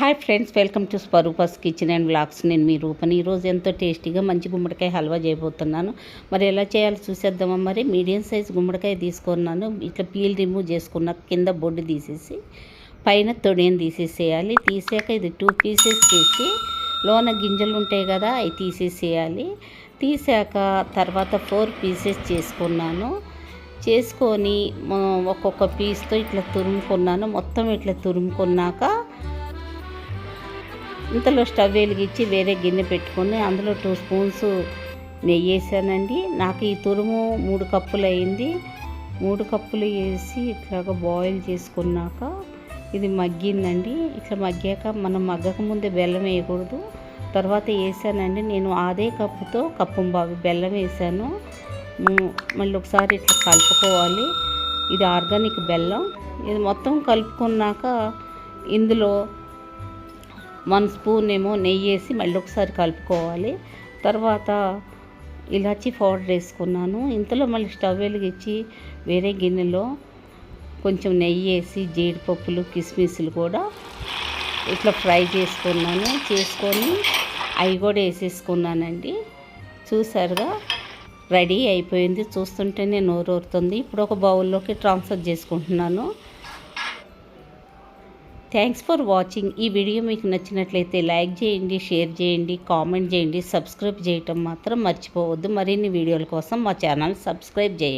Hi friends, welcome to Swaroopa's kitchen and vlogs. నేను మీ రూపని. ఈరోజు ఎంతో టేస్టీగా మంచి గుమ్మడికాయ హల్వా చేయబోతున్నాను. మరి ఎలా చేయాలో చూసేద్దామా. మరి మీడియం సైజ్ గుమ్మడికాయ తీసుకున్నాను. ఇట్లా పీల్ రిమూవ్ చేసుకున్న కింద బొడ్డు తీసేసి పైన తొడియని తీసేసేయాలి. తీసాక ఇది 2 పీసెస్ చేసి లోన గింజలు ఉంటాయి కదా, అవి తీసేసేయాలి. తీసాక తర్వాత 4 పీసెస్ చేసుకున్నాను. చేసుకొని ఒక్కొక్క పీస్తో ఇట్లా తురుముకున్నాను. మొత్తం ఇట్లా తురుముకున్నాక ఇంతలో స్టవ్ వెలిగించి వేరే గిన్నె పెట్టుకొని అందులో 2 స్పూన్స్ నెయ్యి వేసానండి. నాకు ఈ తురుము 3 కప్పులు అయింది. 3 కప్పులు వేసి ఇట్లాగా బాయిల్ చేసుకున్నాక ఇది మగ్గిందండి. ఇట్లా మగ్గాక మనం మగ్గక ముందే బెల్లం వేయకూడదు. తర్వాత వేసానండి. నేను అదే కప్పుతో కప్పుంబావి బెల్లం వేసాను. మళ్ళీ ఒకసారి ఇట్లా కలుపుకోవాలి. ఇది ఆర్గానిక్ బెల్లం. ఇది మొత్తం కలుపుకున్నాక ఇందులో 1 స్పూన్ ఏమో నెయ్యి వేసి మళ్ళీ ఒకసారి కలుపుకోవాలి. తర్వాత ఇలాచీ పౌడర్ వేసుకున్నాను. ఇంతలో మళ్ళీ స్టవ్ వెలిగించి వేరే గిన్నెలో కొంచెం నెయ్యి వేసి జీడిపప్పులు కిస్మిస్లు కూడా ఇట్లా ఫ్రై చేసుకున్నాను. చేసుకొని అవి కూడా వేసేసుకున్నానండి. చూసారుగా, రెడీ అయిపోయింది. చూస్తుంటేనే నోరూరుతుంది. ఇప్పుడు ఒక బౌల్లోకి ట్రాన్స్ఫర్ చేసుకుంటున్నాను. Thanks for watching. ఈ వీడియో మీకు నచ్చినట్లయితే లైక్ చేయండి, షేర్ చేయండి, కామెంట్ చేయండి, సబ్స్క్రైబ్ చేయటం మాత్రం మర్చిపోవద్దు. మరిన్ని వీడియోల కోసం మా ఛానల్ సబ్స్క్రైబ్ చేయండి.